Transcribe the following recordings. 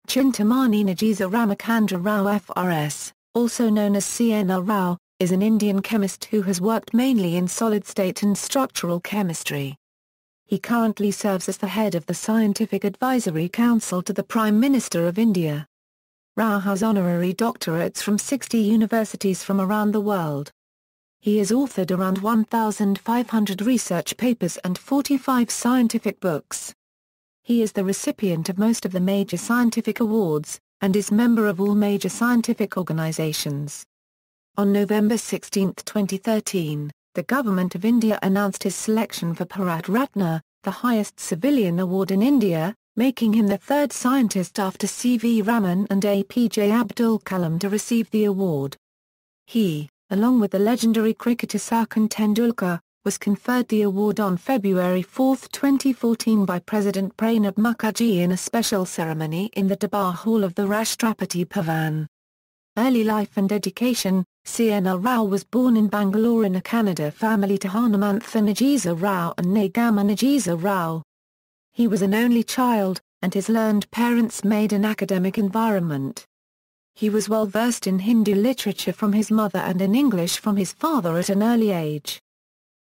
Chintamani Nagesa Ramachandra Rao FRS, also known as C.N.R. Rao, is an Indian chemist who has worked mainly in solid-state and structural chemistry. He currently serves as the head of the Scientific Advisory Council to the Prime Minister of India. Rao has honorary doctorates from 60 universities from around the world. He has authored around 1,500 research papers and 45 scientific books. He is the recipient of most of the major scientific awards, and is member of all major scientific organizations. On November 16, 2013, the Government of India announced his selection for Bharat Ratna, the highest civilian award in India, making him the third scientist after C.V. Raman and A.P.J. Abdul Kalam to receive the award. He, along with the legendary cricketer Sachin Tendulkar, was conferred the award on February 4, 2014 by President Pranab Mukherjee in a special ceremony in the Durbar Hall of the Rashtrapati Bhavan. Early life and education. C.N.R. Rao was born in Bangalore in a Kannada family to Hanumanth Nagesa Rao and Nagama Nagesa Rao. He was an only child, and his learned parents made an academic environment. He was well versed in Hindu literature from his mother and in English from his father at an early age.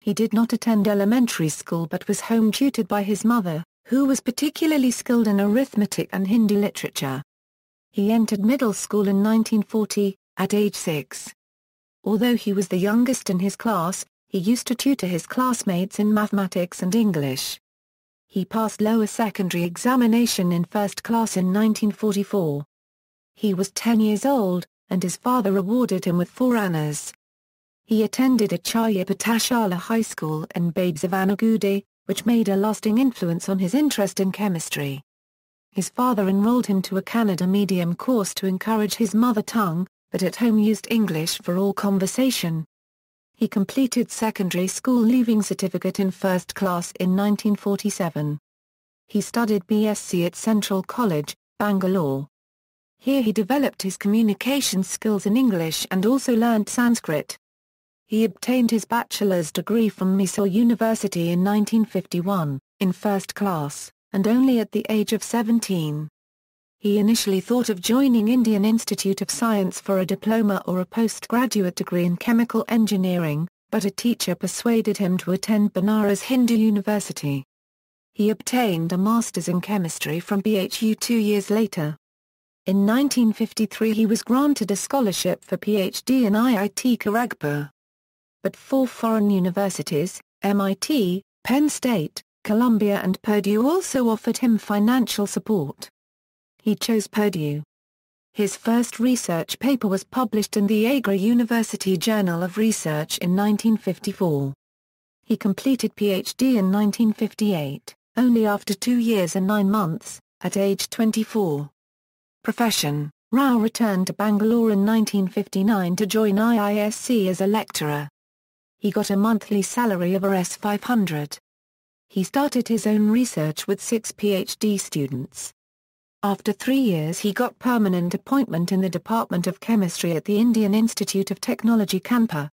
He did not attend elementary school but was home tutored by his mother, who was particularly skilled in arithmetic and Hindu literature. He entered middle school in 1940, at age 6. Although he was the youngest in his class, he used to tutor his classmates in mathematics and English. He passed lower secondary examination in first class in 1944. He was 10 years old, and his father awarded him with 4 honors. He attended Acharya Patashala High School in Babsavanagudi, which made a lasting influence on his interest in chemistry. His father enrolled him to a Kannada medium course to encourage his mother tongue, but at home used English for all conversation. He completed secondary school leaving certificate in first class in 1947. He studied BSc at Central College, Bangalore. Here he developed his communication skills in English and also learnt Sanskrit. He obtained his bachelor's degree from Mysore University in 1951, in first class, and only at the age of 17. He initially thought of joining Indian Institute of Science for a diploma or a postgraduate degree in chemical engineering, but a teacher persuaded him to attend Banaras Hindu University. He obtained a master's in chemistry from BHU 2 years later. In 1953 he was granted a scholarship for PhD in IIT Kharagpur. But 4 foreign universities, MIT, Penn State, Columbia and Purdue also offered him financial support. He chose Purdue. His first research paper was published in the Agra University Journal of Research in 1954. He completed PhD in 1958, only after 2 years and 9 months, at age 24. Profession: Rao returned to Bangalore in 1959 to join IISc as a lecturer. He got a monthly salary of Rs 500. He started his own research with 6 PhD students. After 3 years he got permanent appointment in the Department of Chemistry at the Indian Institute of Technology Kanpur.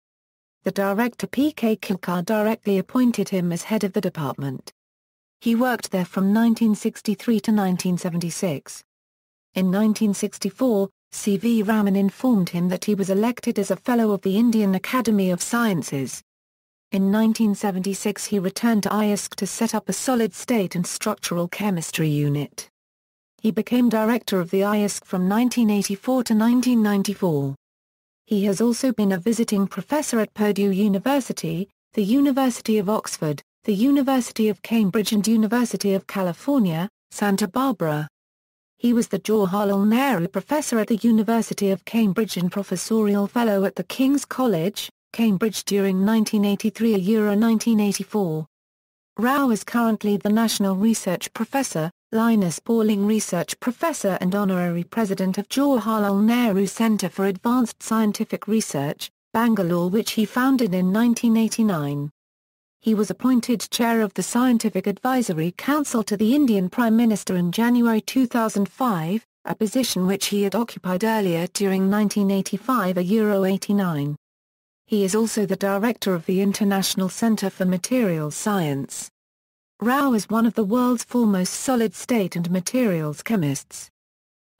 The director P.K. Kilkar directly appointed him as head of the department. He worked there from 1963 to 1976. In 1964, C.V. Raman informed him that he was elected as a Fellow of the Indian Academy of Sciences. In 1976 he returned to IISc to set up a solid-state and structural chemistry unit. He became director of the IISc from 1984 to 1994. He has also been a visiting professor at Purdue University, the University of Oxford, the University of Cambridge and University of California, Santa Barbara. He was the Jawaharlal Nehru Professor at the University of Cambridge and Professorial Fellow at the King's College, Cambridge during 1983–1984. Rao is currently the National Research Professor, Linus Pauling Research Professor and Honorary President of Jawaharlal Nehru Centre for Advanced Scientific Research, Bangalore, which he founded in 1989. He was appointed chair of the Scientific Advisory Council to the Indian Prime Minister in January 2005, a position which he had occupied earlier during 1985–89. He is also the director of the International Centre for Materials Science. Rao is one of the world's foremost solid-state and materials chemists.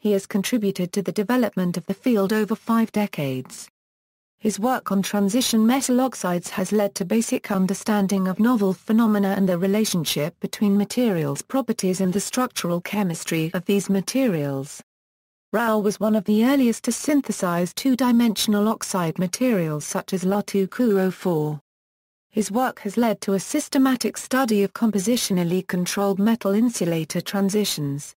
He has contributed to the development of the field over 5 decades. His work on transition metal oxides has led to basic understanding of novel phenomena and the relationship between materials' properties and the structural chemistry of these materials. Rao was one of the earliest to synthesize two-dimensional oxide materials such as La2CuO4. His work has led to a systematic study of compositionally controlled metal insulator transitions.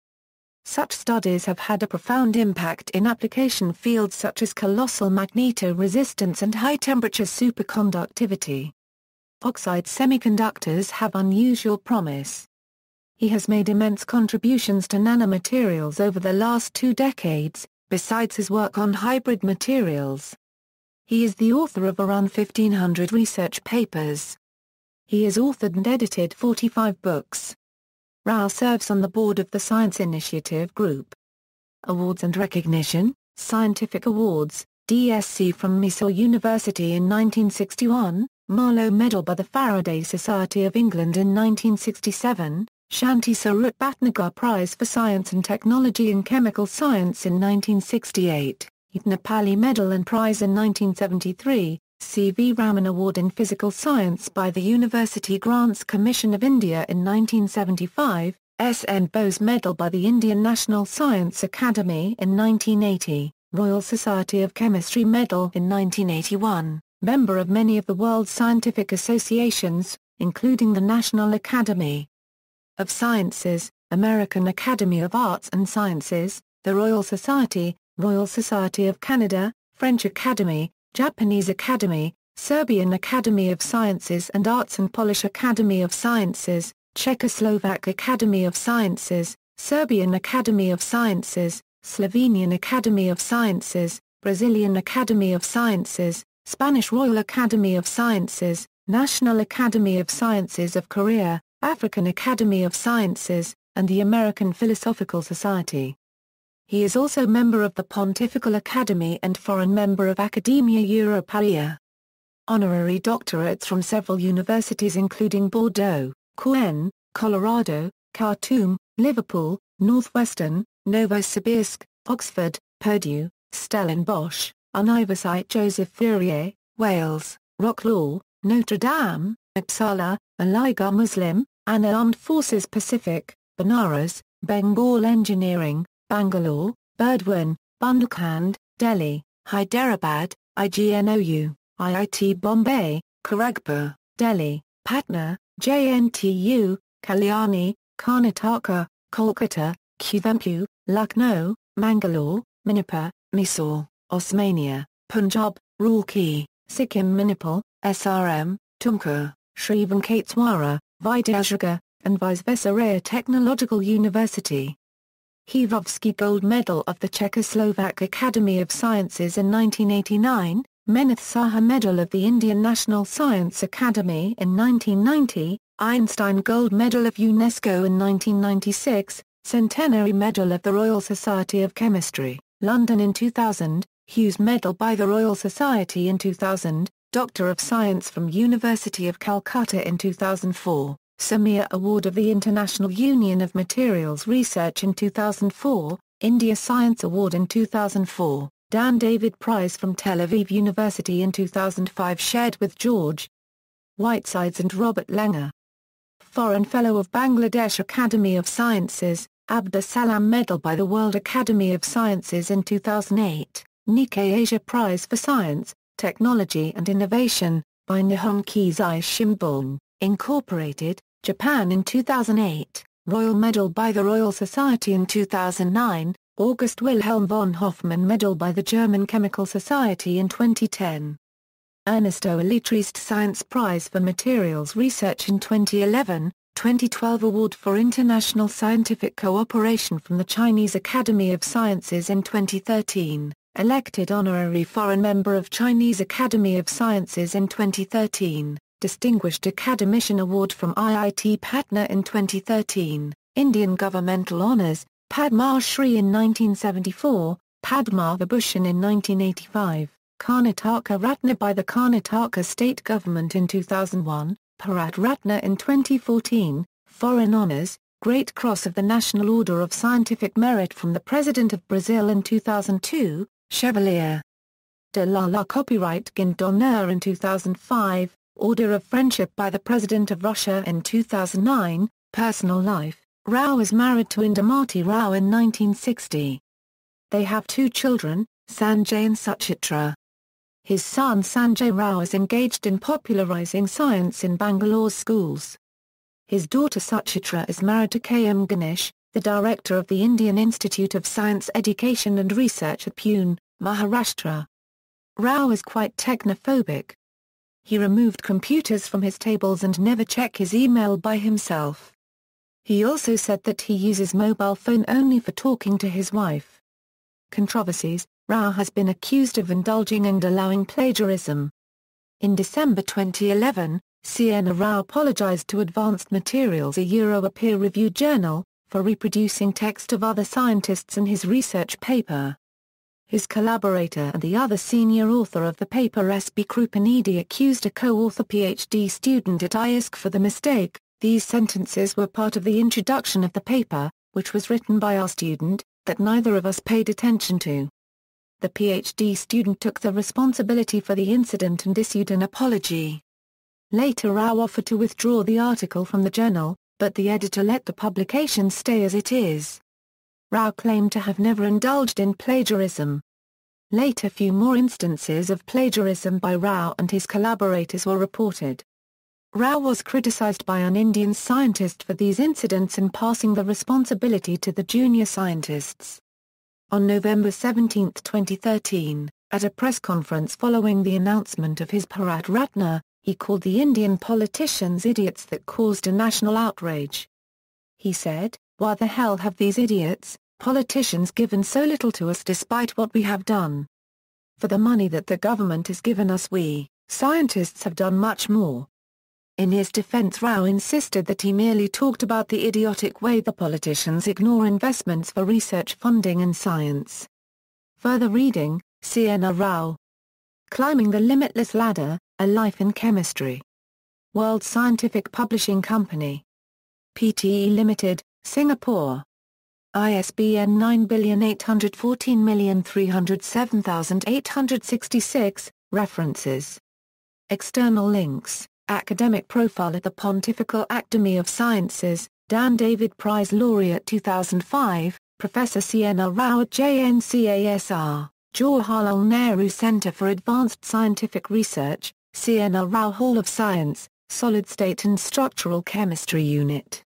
Such studies have had a profound impact in application fields such as colossal magnetoresistance and high-temperature superconductivity. Oxide semiconductors have unusual promise. He has made immense contributions to nanomaterials over the last 2 decades, besides his work on hybrid materials. He is the author of around 1,500 research papers. He has authored and edited 45 books. Rao serves on the board of the Science Initiative Group. Awards and recognition: Scientific Awards, DSc from Mysore University in 1961, Marlowe Medal by the Faraday Society of England in 1967, Shanti Sarup Bhatnagar Prize for Science and Technology in Chemical Science in 1968, Nepali Medal and Prize in 1973, C.V. Raman Award in Physical Science by the University Grants Commission of India in 1975, S.N. Bose Medal by the Indian National Science Academy in 1980, Royal Society of Chemistry Medal in 1981, member of many of the world's scientific associations, including the National Academy of Sciences, American Academy of Arts and Sciences, the Royal Society of Canada, French Academy, Japanese Academy, Serbian Academy of Sciences and Arts and Polish Academy of Sciences, Czechoslovak Academy of Sciences, Serbian Academy of Sciences, Slovenian Academy of Sciences, Brazilian Academy of Sciences, Spanish Royal Academy of Sciences, National Academy of Sciences of Korea, African Academy of Sciences, and the American Philosophical Society. He is also member of the Pontifical Academy and foreign member of Academia Europaea. Honorary doctorates from several universities including Bordeaux, Caen, Colorado, Khartoum, Liverpool, Northwestern, Novosibirsk, Oxford, Purdue, Stellenbosch, University Joseph Fourier, Wales, Rocklaw, Notre Dame, Uppsala, Aligarh Muslim, Anna Armed Forces Pacific, Banaras, Bengal Engineering, Bangalore, Burdwan, Bundelkhand, Delhi, Hyderabad, IGNOU, IIT Bombay, Kharagpur, Delhi, Patna, JNTU, Kalyani, Karnataka, Kolkata, Kuvempu, Lucknow, Mangalore, Manipur, Mysore, Osmania, Punjab, Roorkee, Sikkim Manipal, SRM, Tumkur, Sri Venkateswara, Vidyadharaga, and Vyshvesaraya Technological University. Hirovsky Gold Medal of the Czechoslovak Academy of Sciences in 1989, Menath Saha Medal of the Indian National Science Academy in 1990, Einstein Gold Medal of UNESCO in 1996, Centenary Medal of the Royal Society of Chemistry, London in 2000, Hughes Medal by the Royal Society in 2000, Doctor of Science from University of Calcutta in 2004. Samir Award of the International Union of Materials Research in 2004, India Science Award in 2004, Dan David Prize from Tel Aviv University in 2005 shared with George Whitesides and Robert Langer. Foreign Fellow of Bangladesh Academy of Sciences, Abdus Salam Medal by the World Academy of Sciences in 2008, Nikkei Asia Prize for Science, Technology and Innovation, by Nihon Keizai Shimbun, Incorporated, Japan in 2008, Royal Medal by the Royal Society in 2009, August Wilhelm von Hofmann Medal by the German Chemical Society in 2010. Ernesto Alitriste Science Prize for Materials Research in 2011, 2012 Award for International Scientific Cooperation from the Chinese Academy of Sciences in 2013, elected honorary foreign member of Chinese Academy of Sciences in 2013. Distinguished Academician Award from IIT Patna in 2013, Indian Governmental Honours, Padma Shri in 1974, Padma Vibhushan in 1985, Karnataka Ratna by the Karnataka State Government in 2001, Bharat Ratna in 2014, Foreign Honours, Great Cross of the National Order of Scientific Merit from the President of Brazil in 2002, Chevalier de la Copyright Guin d'Honneur in 2005, Order of Friendship by the President of Russia in 2009. Personal life: Rao is married to Indumati Rao in 1960. They have 2 children, Sanjay and Suchitra. His son Sanjay Rao is engaged in popularizing science in Bangalore's schools. His daughter Suchitra is married to K.M. Ganesh, the director of the Indian Institute of Science Education and Research at Pune, Maharashtra. Rao is quite technophobic. He removed computers from his tables and never check his email by himself. He also said that he uses mobile phone only for talking to his wife. Controversies: Rao has been accused of indulging and allowing plagiarism. In December 2011, C.N.R. apologized to Advanced Materials, a peer-reviewed journal, for reproducing text of other scientists in his research paper. His collaborator and the other senior author of the paper S.B. Krupanidhi accused a co-author PhD student at IISc for the mistake. These sentences were part of the introduction of the paper, which was written by our student, that neither of us paid attention to. The PhD student took the responsibility for the incident and issued an apology. Later Rao offered to withdraw the article from the journal, but the editor let the publication stay as it is. Rao claimed to have never indulged in plagiarism. Later few more instances of plagiarism by Rao and his collaborators were reported. Rao was criticized by an Indian scientist for these incidents and passing the responsibility to the junior scientists. On November 17, 2013, at a press conference following the announcement of his Bharat Ratna, he called the Indian politicians idiots that caused a national outrage. He said, "Why the hell have these idiots, politicians given so little to us despite what we have done? For the money that the government has given us we, scientists have done much more." In his defense Rao insisted that he merely talked about the idiotic way the politicians ignore investments for research funding in science. Further reading: C.N.R. Rao. Climbing the Limitless Ladder, A Life in Chemistry. World Scientific Publishing Company. Pte. Limited, Singapore. ISBN 97814307866, references. External links. Academic profile at the Pontifical Academy of Sciences, Dan David Prize Laureate 2005, Professor C.N.R. Rao at JNCASR, Jawaharlal Nehru Centre for Advanced Scientific Research, C.N.R. Rao Hall of Science, Solid State and Structural Chemistry Unit.